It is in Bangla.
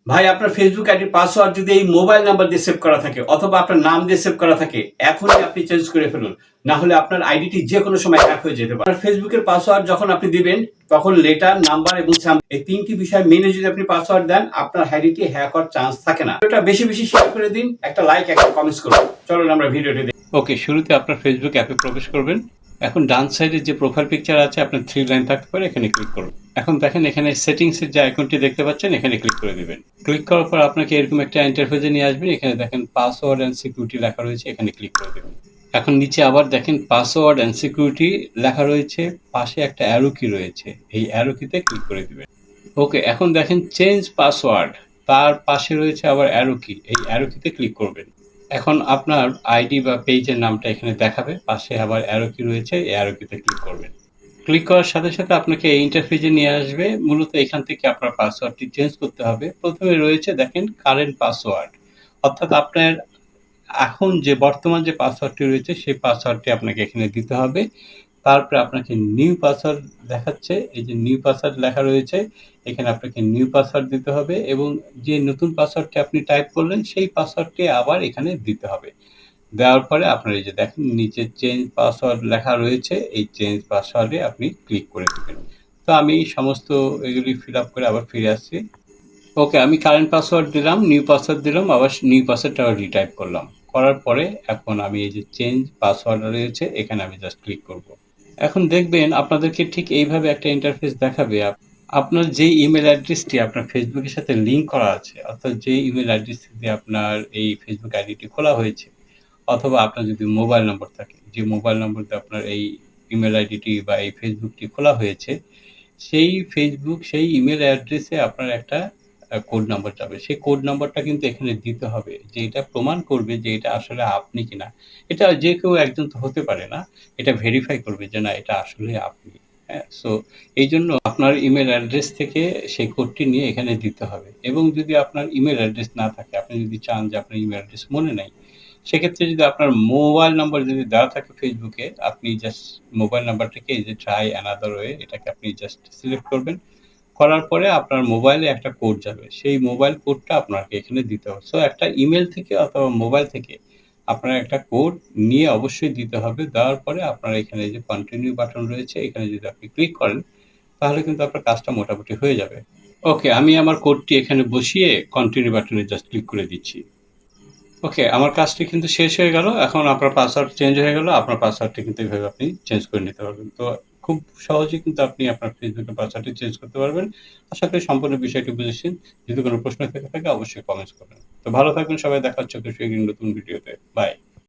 ভাই আপনার ফেসবুক আইডির পাসওয়ার্ড যদি এই মোবাইল নাম্বার দিয়ে সেভ করা থাকে অথবা আপনার নাম দিয়ে সেভ করা থাকে, এখনই আপনি চেঞ্জ করে ফেলুন। না হলে আপনার আইডিটি যে কোনো সময় হ্যাক হয়ে যেতে পারে। আপনার ফেসবুকের পাসওয়ার্ড যখন আপনি দিবেন তখন লেটার, নাম্বার এবং এই তিনটি বিষয় মেনে যদি আপনি পাসওয়ার্ড দেন, আপনার আইডিটি হ্যাক হওয়ার চান্স থাকে না। এটা বেশি বেশি শেয়ার করে দিন, একটা লাইক, একটা কমেন্টস করুন। চলুন আমরা ভিডিওটি দেখি। ওকে, শুরুতে আপনার ফেসবুক অ্যাপে প্রবেশ করবেন। এখন ডান সাইডে যে প্রোফাইল পিকচার আছে, আপনার 3 লাইন থাকতে পারে, এখানে ক্লিক করুন। এখন দেখেন এখানে সেটিংসের যে আইকনটি দেখতে পাচ্ছেন, এখানে ক্লিক করে দিবেন। ক্লিক করার পর আপনাকে এরকম একটা ইন্টারফেসে নিয়ে আসবেন। এখানে দেখেন পাসওয়ার্ড এন্ড সিকিউরিটি লেখা রয়েছে, এখানে ক্লিক করে দেবেন। এখন নিচে আবার দেখেন পাসওয়ার্ড এন্ড সিকিউরিটি লেখা রয়েছে, পাশে একটা অ্যারো কি রয়েছে, এই অ্যারো কিতে ক্লিক করে দিবেন। ওকে, এখন দেখেন চেঞ্জ পাসওয়ার্ড, তার পাশে রয়েছে আবার অ্যারো কি, এই অ্যারো কিতে ক্লিক করবেন। এখন আপনার আইডি বা পেজের নামটা এখানে দেখাবে, পাশে আবার অ্যারো কি রয়েছে, এই অ্যারো কিতে ক্লিক করবেন। ক্লিক করার সাথে সাথে আপনাকে এই ইন্টারফেসে নিয়ে আসবে। মূলত এখান থেকে আপনার পাসওয়ার্ডটি চেঞ্জ করতে হবে। প্রথমে রয়েছে দেখেন কারেন্ট পাসওয়ার্ড, অর্থাৎ আপনার এখন যে বর্তমান যে পাসওয়ার্ডটি রয়েছে সেই পাসওয়ার্ডটি আপনাকে এখানে দিতে হবে। তারপরে আপনাকে নিউ পাসওয়ার্ড দেখাচ্ছে, এই যে নিউ পাসওয়ার্ড লেখা রয়েছে, এখানে আপনাকে নিউ পাসওয়ার্ড দিতে হবে এবং যে নতুন পাসওয়ার্ডটি আপনি টাইপ করলেন সেই পাসওয়ার্ডটি আবার এখানে দিতে হবে। দেওয়ার পরে আপনার এই যে দেখেন নিচে চেঞ্জ পাসওয়ার্ড লেখা রয়েছে, এই চেঞ্জ পাসওয়ার্ডে আপনি ক্লিক করে দেবেন। তো আমি সমস্ত এগুলি ফিল আপ করে আবার ফিরে আসছি। ওকে, আমি কারেন্ট পাসওয়ার্ড দিলাম, নিউ পাসওয়ার্ড দিলাম, আবার নিউ পাসওয়ার্ডটা আবার রিটাইপ করলাম। করার পরে এখন আমি এই যে চেঞ্জ পাসওয়ার্ড রয়েছে, এখানে আমি জাস্ট ক্লিক করব। এখন দেখবেন আপনাদেরকে ঠিক এইভাবে একটা ইন্টারফেস দেখাবে। আপনার যে ইমেল অ্যাড্রেসটি আপনার ফেসবুকের সাথে লিঙ্ক করা আছে, অর্থাৎ যে ইমেল অ্যাড্রেস দিয়ে আপনার এই ফেসবুক আইডিটি খোলা হয়েছে, অথবা আপনার যদি মোবাইল নম্বর থাকে, যে মোবাইল নম্বর দিয়ে আপনার এই ইমেল আইডিটি বা এই ফেসবুকটি খোলা হয়েছে, সেই ফেসবুক সেই ইমেল অ্যাড্রেসে আপনার একটা কোড নাম্বার যাবে। সেই কোড নাম্বারটা কিন্তু এখানে দিতে হবে, যে এটা প্রমাণ করবে যে এটা আসলে আপনি কিনা। এটা যে কেউ একজন তো হতে পারে না, এটা ভেরিফাই করবে যে না এটা আসলে আপনি। হ্যাঁ, সো এই জন্য আপনার ইমেল অ্যাড্রেস থেকে সেই কোডটি নিয়ে এখানে দিতে হবে। এবং যদি আপনার ইমেল অ্যাড্রেস না থাকে, আপনি যদি চান যে আপনার ইমেল অ্যাড্রেস মনে নাই, সেক্ষেত্রে যদি আপনার মোবাইল নাম্বার যদি দেওয়া থাকে ফেসবুকে, আপনি জাস্ট মোবাইল নাম্বারটাকে এই যে ট্রাই অ্যানাদার ওয়ে, এটাকে আপনি জাস্ট সিলেক্ট করবেন। করার পরে আপনার মোবাইলে একটা কোড যাবে, সেই মোবাইল কোডটা আপনাকে এখানে দিতে হবে। সো একটা ইমেল থেকে অথবা মোবাইল থেকে আপনার একটা কোড নিয়ে অবশ্যই দিতে হবে। দেওয়ার পরে আপনার এখানে যে কন্টিনিউ বাটন রয়েছে, এখানে যদি আপনি ক্লিক করেন, তাহলে কিন্তু আপনার কাজটা মোটামুটি হয়ে যাবে। ওকে, আমি আমার কোডটি এখানে বসিয়ে কন্টিনিউ বাটনে জাস্ট ক্লিক করে দিচ্ছি। ওকে, আমার কাজটি কিন্তু শেষ হয়ে গেল। এখন আপনার পাসওয়ার্ড চেঞ্জ হয়ে গেল। আপনার পাসওয়ার্ডটি কিন্তু এভাবে আপনি চেঞ্জ করে নিতে পারবেন। তো খুব সহজেই কিন্তু আপনি আপনার ফেসবুকের পাসওয়ার্ডটি চেঞ্জ করতে পারবেন। আশা করি সম্পূর্ণ বিষয়টি বুঝেছেন। যদি কোনো প্রশ্ন থেকে থাকে অবশ্যই কমেন্টস করবেন। তো ভালো থাকবেন সবাই, দেখা হচ্ছে খুব শীঘ্রই নতুন ভিডিওতে। বাই।